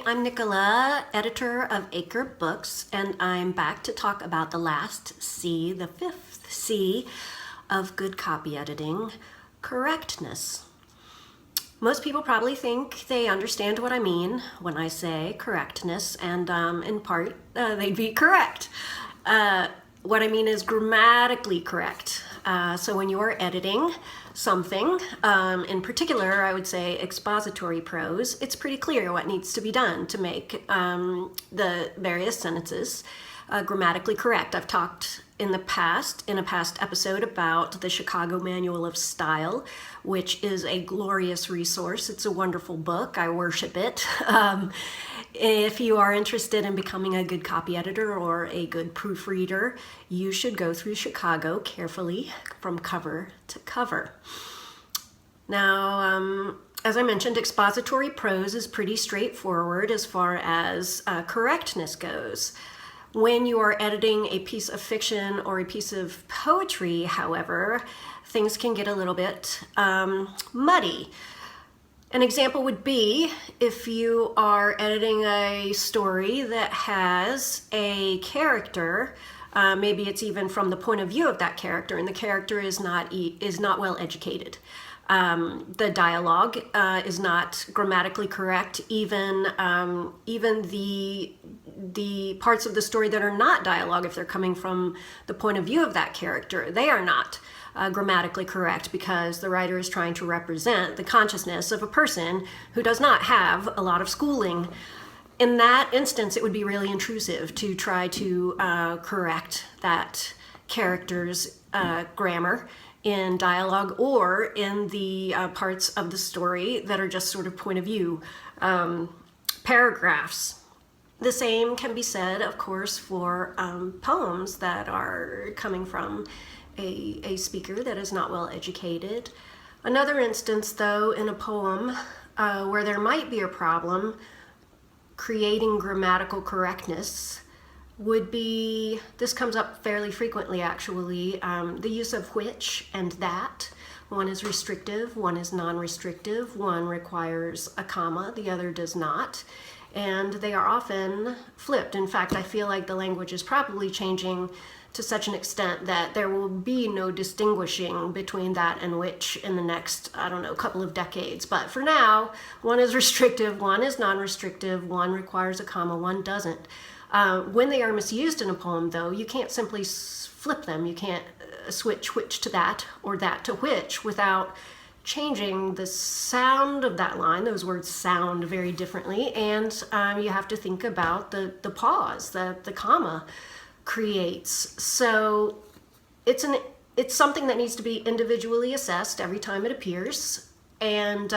I'm Nicola, editor of Acre Books, and I'm back to talk about the last C, the fifth C of good copy editing, correctness. Most people probably think they understand what I mean when I say correctness, and in part, they'd be correct. What I mean is grammatically correct. So when you're editing something, in particular, I would say expository prose, it's pretty clear what needs to be done to make the various sentences grammatically correct. I've talked in a past episode about the Chicago Manual of Style, which is a glorious resource. It's a wonderful book. I worship it. If you are interested in becoming a good copy editor or a good proofreader, you should go through Chicago carefully from cover to cover. Now, as I mentioned, expository prose is pretty straightforward as far as correctness goes. When you are editing a piece of fiction or a piece of poetry, however, things can get a little bit muddy. An example would be if you are editing a story that has a character, maybe it's even from the point of view of that character, and the character is not well educated. The dialogue is not grammatically correct. Even the parts of the story that are not dialogue, if they're coming from the point of view of that character, they are not grammatically correct because the writer is trying to represent the consciousness of a person who does not have a lot of schooling. In that instance, it would be really intrusive to try to correct that character's grammar in dialogue or in the parts of the story that are just sort of point of view paragraphs. The same can be said, of course, for poems that are coming from a speaker that is not well educated. Another instance, though, in a poem where there might be a problem creating grammatical correctness would be, this comes up fairly frequently actually, the use of which and that. One is restrictive, one is non-restrictive, one requires a comma, the other does not. And they are often flipped. In fact, I feel like the language is probably changing to such an extent that there will be no distinguishing between that and which in the next, I don't know, couple of decades. But for now, one is restrictive, one is non-restrictive, one requires a comma, one doesn't. When they are misused in a poem, though, you can't simply flip them. You can't switch which to that or that to which without changing the sound of that line. Those words sound very differently, and you have to think about the pause that the comma creates. So it's something that needs to be individually assessed every time it appears, and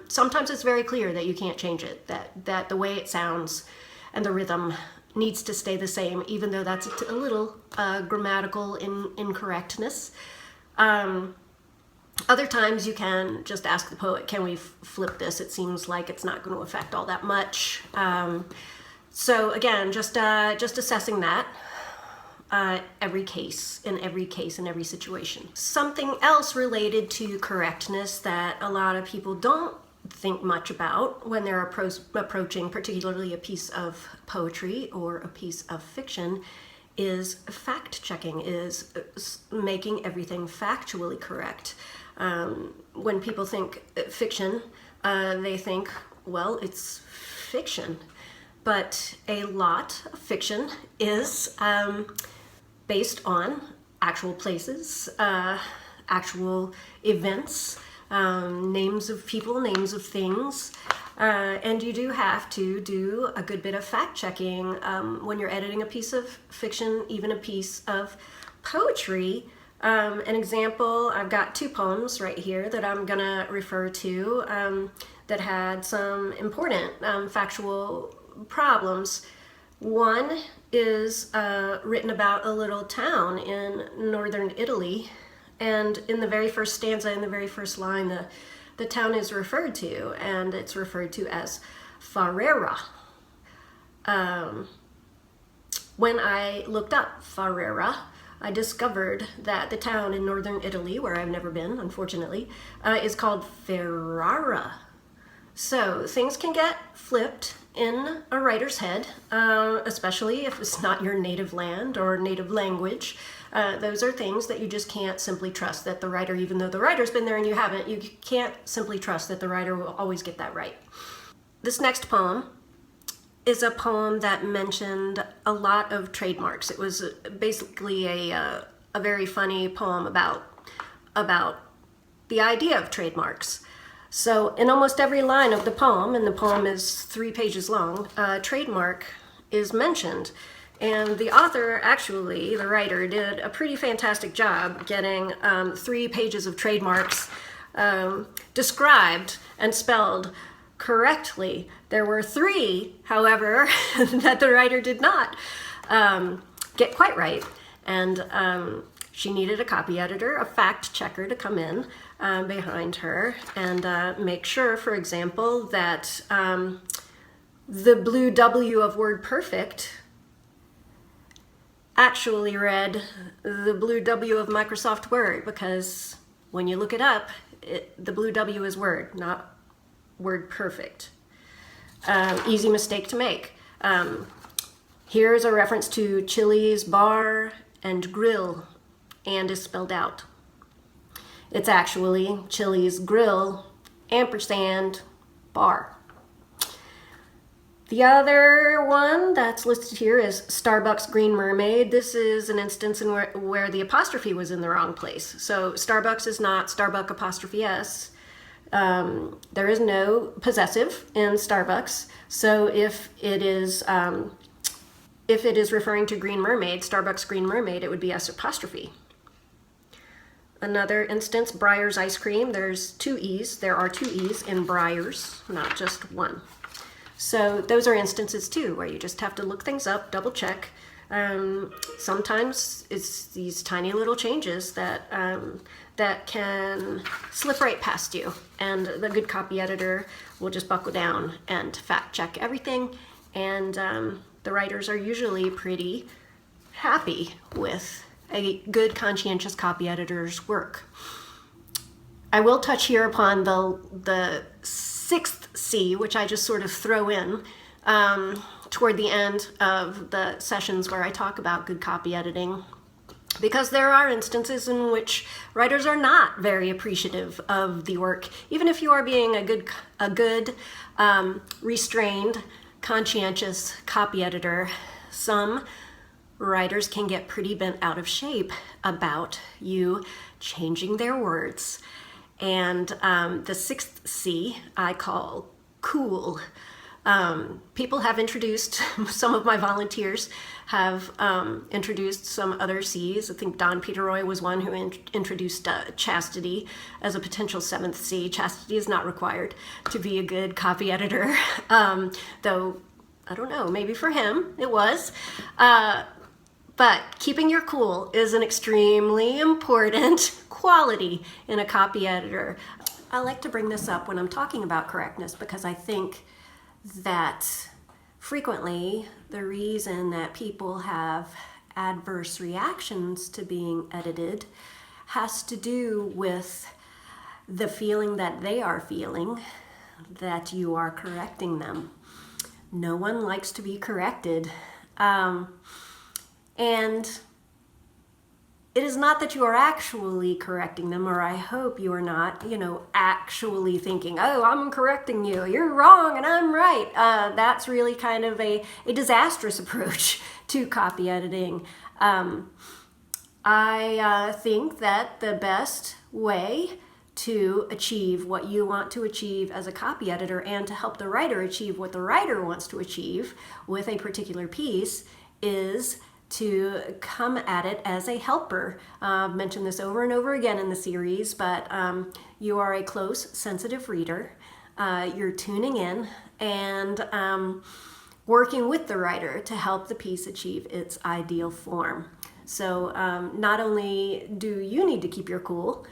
sometimes it's very clear that you can't change it, that the way it sounds and the rhythm needs to stay the same, even though that's a little grammatical incorrectness. Other times you can just ask the poet, can we flip this? It seems like it's not going to affect all that much. So again, just assessing that every case, in every situation. Something else related to correctness that a lot of people don't think much about when they're approaching particularly a piece of poetry or a piece of fiction is fact-checking, is making everything factually correct. When people think fiction, they think, well, it's fiction. But a lot of fiction is based on actual places, actual events, names of people, names of things, and you do have to do a good bit of fact-checking when you're editing a piece of fiction, even a piece of poetry. An example, I've got two poems right here that I'm gonna refer to that had some important factual problems. One is written about a little town in northern Italy, and in the very first stanza, in the very first line, the town is referred to, and it's referred to as Ferrara. When I looked up Ferrara, I discovered that the town in northern Italy, where I've never been, unfortunately, is called Ferrara. So things can get flipped in a writer's head, especially if it's not your native land or native language. Those are things that you just can't simply trust that the writer, even though the writer's been there and you haven't, you can't simply trust that the writer will always get that right. This next poem is a poem that mentioned a lot of trademarks. It was basically a very funny poem about the idea of trademarks. So in almost every line of the poem, and the poem is 3 pages long, trademark is mentioned. And the author, actually, the writer, did a pretty fantastic job getting 3 pages of trademarks described and spelled correctly. There were 3, however, that the writer did not get quite right. And she needed a copy editor, a fact checker, to come in behind her and make sure, for example, that the blue W of word perfect actually read the blue W of Microsoft Word, because when you look it up, the blue W is Word, not word perfect. Easy mistake to make. Here's a reference to Chili's bar and grill, and is spelled out. It's actually Chili's grill ampersand bar. The other one that's listed here is Starbucks Green Mermaid. This is an instance in where the apostrophe was in the wrong place. So Starbucks is not Starbuck apostrophe S. There is no possessive in Starbucks. So if it is referring to Green Mermaid, Starbucks Green Mermaid, it would be S apostrophe. Another instance, Breyers ice cream. There's 2 E's. There are 2 E's in Breyers, not just 1. So those are instances too, where you just have to look things up, double check. Sometimes it's these tiny little changes that that can slip right past you, and the good copy editor will just buckle down and fact check everything. And the writers are usually pretty happy with a good, conscientious copy editor's work. I will touch here upon the 6th C, which I just sort of throw in toward the end of the sessions where I talk about good copy editing, because there are instances in which writers are not very appreciative of the work. Even if you are being a good restrained, conscientious copy editor, some writers can get pretty bent out of shape about you changing their words. And the 6th C I call cool. People have introduced, some of my volunteers have introduced some other C's. I think Don Peteroy was one who introduced chastity as a potential 7th C. Chastity is not required to be a good copy editor, though I don't know, maybe for him it was. But keeping your cool is an extremely important quality in a copy editor. I like to bring this up when I'm talking about correctness, because I think that frequently the reason that people have adverse reactions to being edited has to do with the feeling that they are feeling that you are correcting them. No one likes to be corrected. And it is not that you are actually correcting them, or I hope you are not, actually thinking, oh, I'm correcting you, you're wrong and I'm right. That's really kind of a disastrous approach to copy editing. I think that the best way to achieve what you want to achieve as a copy editor, and to help the writer achieve what the writer wants to achieve with a particular piece, is to come at it as a helper. I've mentioned this over and over again in the series, but you are a close, sensitive reader. You're tuning in and working with the writer to help the piece achieve its ideal form. So not only do you need to keep your cool,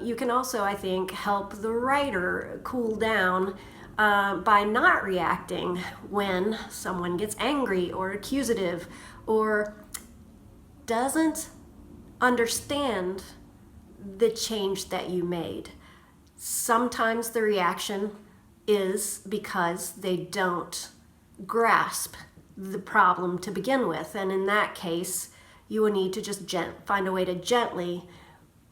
you can also, I think, help the writer cool down by not reacting when someone gets angry or accusative or doesn't understand the change that you made. Sometimes the reaction is because they don't grasp the problem to begin with. And in that case, you will need to just find a way to gently,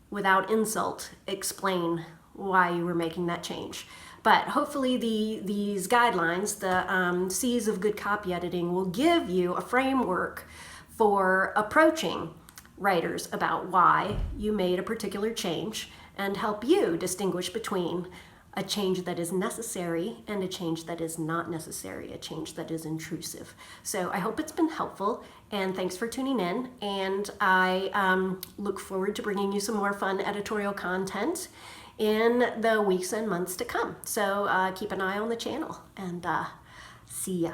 without insult, explain why you were making that change. But hopefully these guidelines, the C's of good copy editing, will give you a framework for approaching writers about why you made a particular change and help you distinguish between a change that is necessary and a change that is not necessary, a change that is intrusive. So I hope it's been helpful, and thanks for tuning in. And I look forward to bringing you some more fun editorial content in the weeks and months to come. So keep an eye on the channel, and see ya.